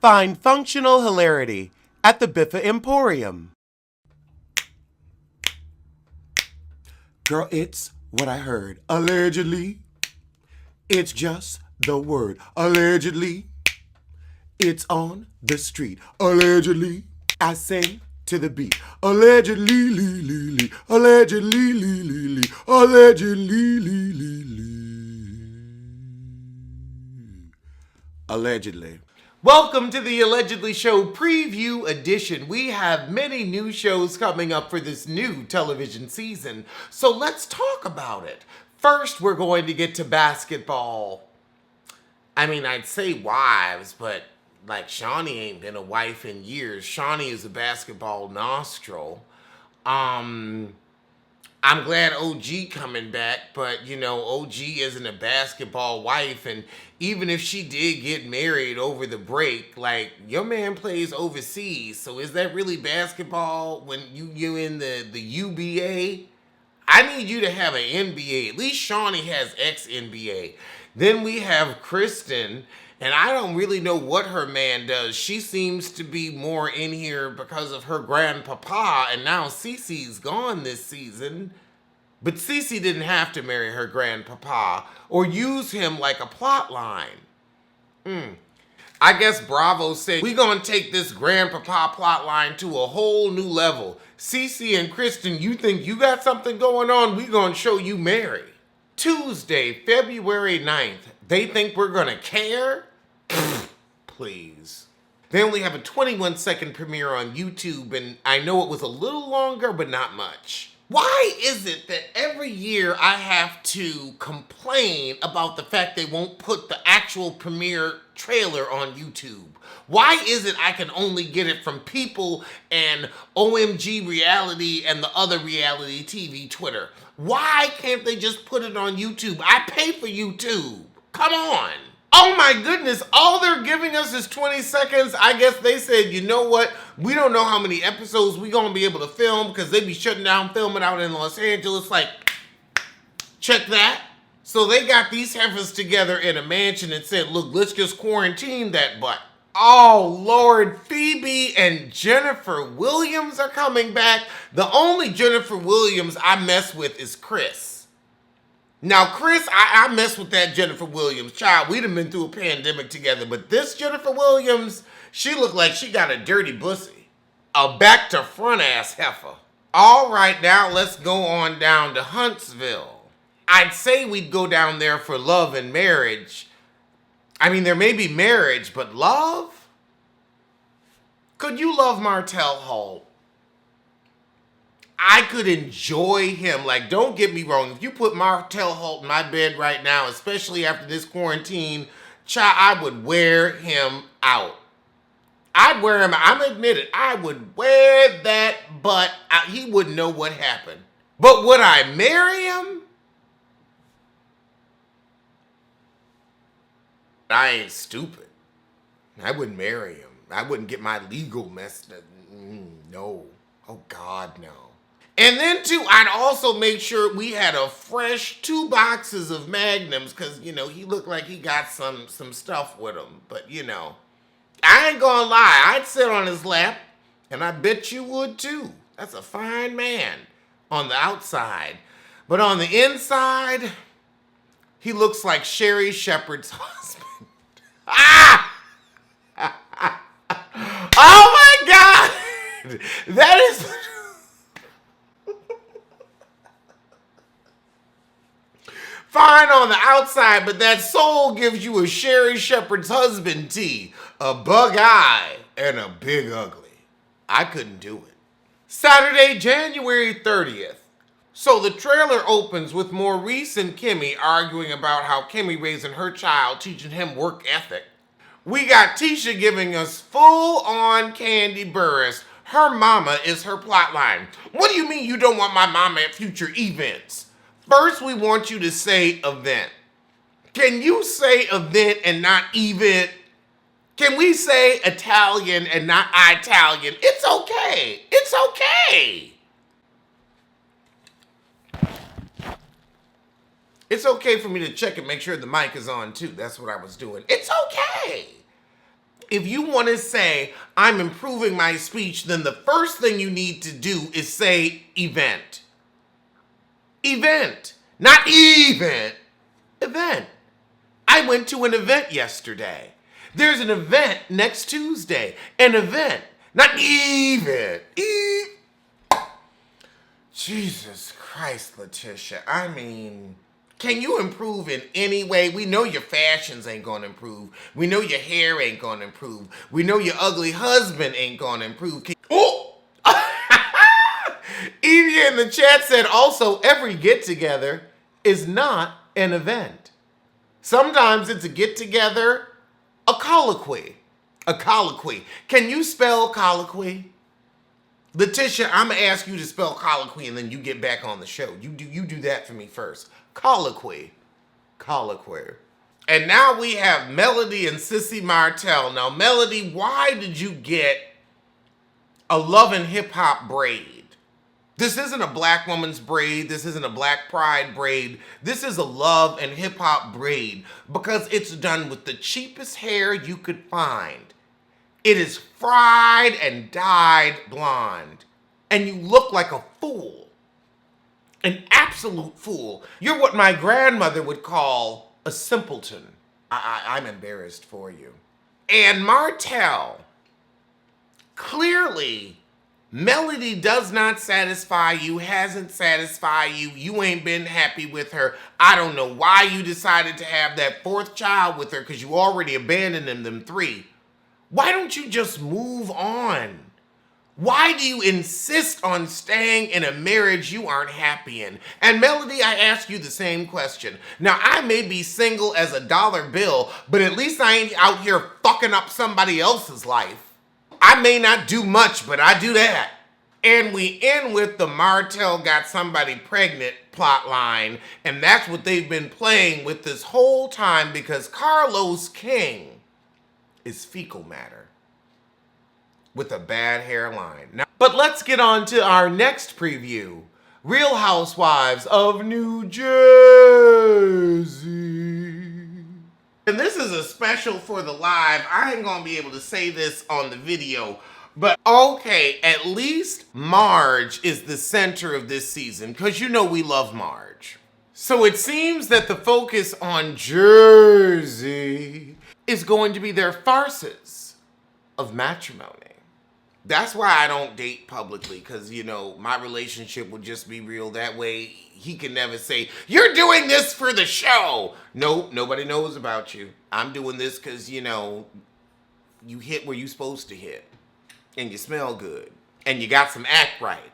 Find functional hilarity at the Biffa Emporium. Girl, it's what I heard. Allegedly, it's just the word. Allegedly, it's on the street. Allegedly, I sing to the beat. Allegedly, lee, lee, lee. Allegedly, lee, lee, lee. Allegedly, lee, lee, lee. Allegedly. Welcome to the Allegedly Show Preview Edition. We have many new shows coming up for this new television season, so let's talk about it. First, we're going to get to basketball. I mean, I'd say wives, but like Shawnee ain't been a wife in years. Shawnee is a basketball nostril. I'm glad OG coming back, but you know, OG isn't a basketball wife, and even if she did get married over the break, like, your man plays overseas, so is that really basketball when you in the UBA? I need you to have an NBA. At least Shawnee has ex-NBA. Then we have Kristen, and I don't really know what her man does. She seems to be more in here because of her grandpapa, and now Cece's gone this season. But Cece didn't have to marry her grandpapa or use him like a plot line. I guess Bravo said, we're going to take this grandpapa plot line to a whole new level. Cece and Kristen, you think you got something going on? We're going to show you Mary. Tuesday, February 9th. They think we're going to care? Please. They only have a 21-second premiere on YouTube, and I know it was a little longer, but not much. Why is it that every year I have to complain about the fact they won't put the actual premiere trailer on YouTube? Why is it I can only get it from People and OMG Reality and the other reality TV Twitter? Why can't they just put it on YouTube? I pay for YouTube. Come on. Oh my goodness, all they're giving us is 20 seconds. I guess they said, you know what? We don't know how many episodes we're going to be able to film because they be shutting down filming out in Los Angeles. Like, check that. So they got these heifers together in a mansion and said, look, let's just quarantine that butt. Oh, Lord, Phoebe and Jennifer Williams are coming back. The only Jennifer Williams I mess with is Chris. Now, Chris, I mess with that Jennifer Williams. Child, we'd have been through a pandemic together, but this Jennifer Williams, she looked like she got a dirty pussy. A back-to-front ass heifer. All right, now let's go on down to Huntsville. I'd say we'd go down there for love and marriage. I mean, there may be marriage, but love? Could you love Martell Holt? I could enjoy him. Like, don't get me wrong. If you put Martell Holt in my bed right now, especially after this quarantine, child, I would wear him out. I'd wear him out. I'm admitted, I would wear that butt out. He wouldn't know what happened. But would I marry him? I ain't stupid. I wouldn't marry him. I wouldn't get my legal mess. No. Oh, God, no. And then, too, I'd also make sure we had a fresh 2 boxes of Magnums because, you know, he looked like he got some stuff with him. But, you know, I ain't gonna lie. I'd sit on his lap, and I bet you would, too. That's a fine man on the outside. But on the inside, he looks like Sherry Shepherd's husband. Ah! Oh, my God! That is... fine on the outside, but that soul gives you a Sherry Shepherd's husband tee, a bug eye, and a big ugly. I couldn't do it. Saturday, January 30th. So the trailer opens with Maurice and Kimmy arguing about how Kimmy raising her child, teaching him work ethic. We got Tisha giving us full-on Candy Burris. Her mama is her plotline. What do you mean you don't want my mama at future events? First, we want you to say event. Can you say event and not event? Can we say Italian and not Italian? It's okay. It's okay. It's okay for me to check and make sure the mic is on too. That's what I was doing. It's okay. If you want to say, I'm improving my speech, then the first thing you need to do is say event. Event. Not event. Event. I went to an event yesterday. There's an event next Tuesday. An event. Not event. Jesus Christ, Letitia. I mean, can you improve in any way? We know your fashions ain't gonna improve. We know your hair ain't gonna improve. We know your ugly husband ain't gonna improve. Oh! Evie in the chat said also, every get-together is not an event. Sometimes it's a get-together, a colloquy. A colloquy. Can you spell colloquy? Letitia, I'm going to ask you to spell colloquy and then you get back on the show. You do that for me first. Colloquy. Colloquy. And now we have Melody and Sissy Martell. Now, Melody, why did you get a Love and Hip Hop braid? This isn't a black woman's braid. This isn't a black pride braid. This is a Love and Hip Hop braid because it's done with the cheapest hair you could find. It is fried and dyed blonde. And you look like a fool. An absolute fool. You're what my grandmother would call a simpleton. I'm embarrassed for you. And Martell, clearly, Melody does not satisfy you, hasn't satisfied you. You ain't been happy with her. I don't know why you decided to have that fourth child with her because you already abandoned them three. Why don't you just move on? Why do you insist on staying in a marriage you aren't happy in? And Melody, I ask you the same question. Now, I may be single as a dollar bill, but at least I ain't out here fucking up somebody else's life. I may not do much, but I do that. And we end with the Martell got somebody pregnant plot line, and that's what they've been playing with this whole time because Carlos King is fecal matter with a bad hairline. Now, but let's get on to our next preview. Real Housewives of New Jersey. And this is a special for the live. I ain't gonna be able to say this on the video, but okay, at least Marge is the center of this season, because you know we love Marge. So it seems that the focus on Jersey is going to be their farces of matrimony. That's why I don't date publicly, because, you know, my relationship would just be real. That way, he can never say, you're doing this for the show. Nope, nobody knows about you. I'm doing this because, you know, you hit where you supposed to hit. And you smell good. And you got some act right.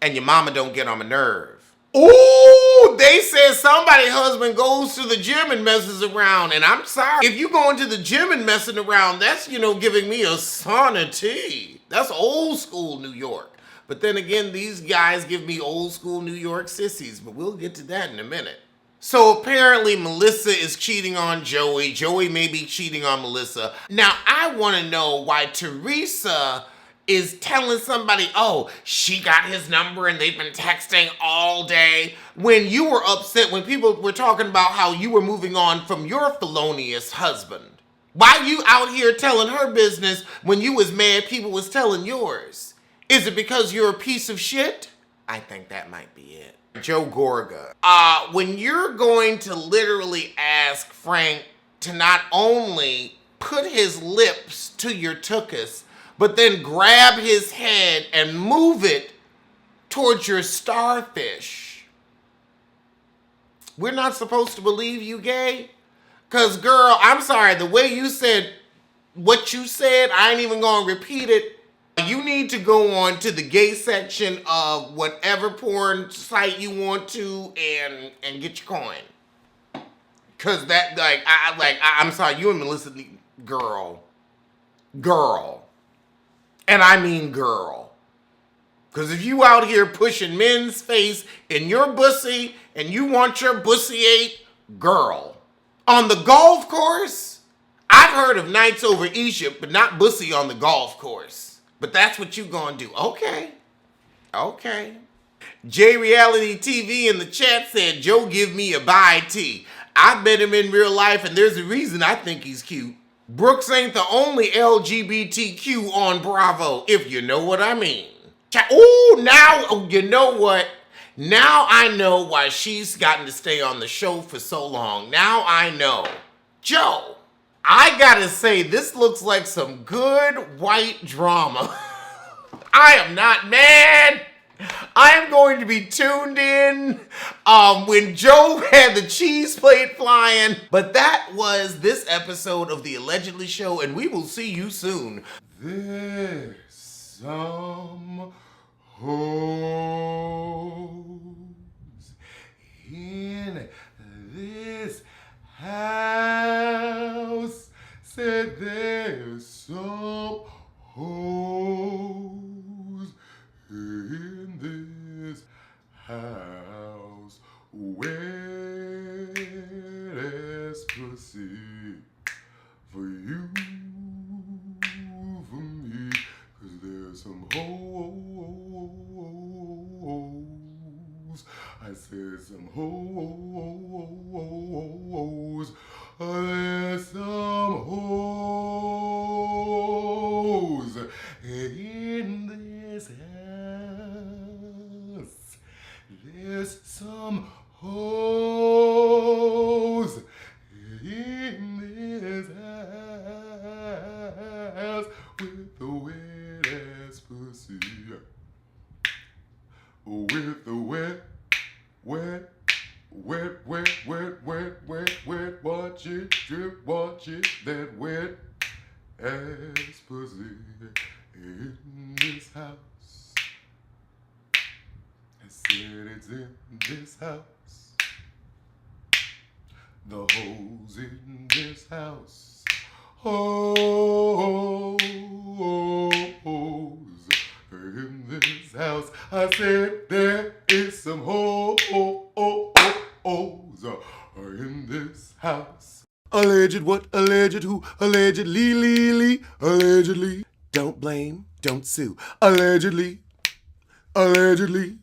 And your mama don't get on my nerve. Ooh, they said somebody's husband goes to the gym and messes around. And I'm sorry. If you going to the gym and messing around, that's, you know, giving me a sauna tea. That's old school New York. But then again, these guys give me old school New York sissies. But we'll get to that in a minute. So apparently Melissa is cheating on Joey. Joey may be cheating on Melissa. Now, I want to know why Teresa is telling somebody, oh, she got his number and they've been texting all day. When you were upset, when people were talking about how you were moving on from your felonious husband. Why you out here telling her business when you was mad people was telling yours? Is it because you're a piece of shit? I think that might be it. Joe Gorga. When you're going to literally ask Frank to not only put his lips to your tuchus, but then grab his head and move it towards your starfish. We're not supposed to believe you gay? Because, girl, I'm sorry, the way you said what you said, I ain't even going to repeat it. You need to go on to the gay section of whatever porn site you want to and get your coin. Because that, I'm sorry, you and Melissa, girl. And I mean girl. Because if you out here pushing men's face in your bussy and you want your bussy ate, girl. On the golf course, I've heard of nights over Egypt, but not bussy on the golf course. But that's what you gonna do. Okay. J Reality TV in the chat said, Joe give me a bye tea. I met him in real life and there's a reason I think he's cute. Brooks ain't the only LGBTQ on Bravo, if you know what I mean. Ooh, now, you know what? Now I know why she's gotten to stay on the show for so long. Now I know. Joe, I gotta say, this looks like some good white drama. I am not mad. I am going to be tuned in when Joe had the cheese plate flying. But that was this episode of the Allegedly Show, and we will see you soon. There's some hoes in this house. Said there's some hoes in this house. Wet as pussy for you, for me, 'cause there's some hoes. I said some hoes. There's some hoes in this house. There's some hoes in this house with the wet ass pussy. With the wet, watch it, drip, watch it, that wet ass pussy in this house. I said it's in this house. The hoes in this house. Hoes in this house. I said there is some hoes in this house. Alleged what? Alleged who? Allegedly, allegedly. Don't blame, don't sue. Allegedly, allegedly.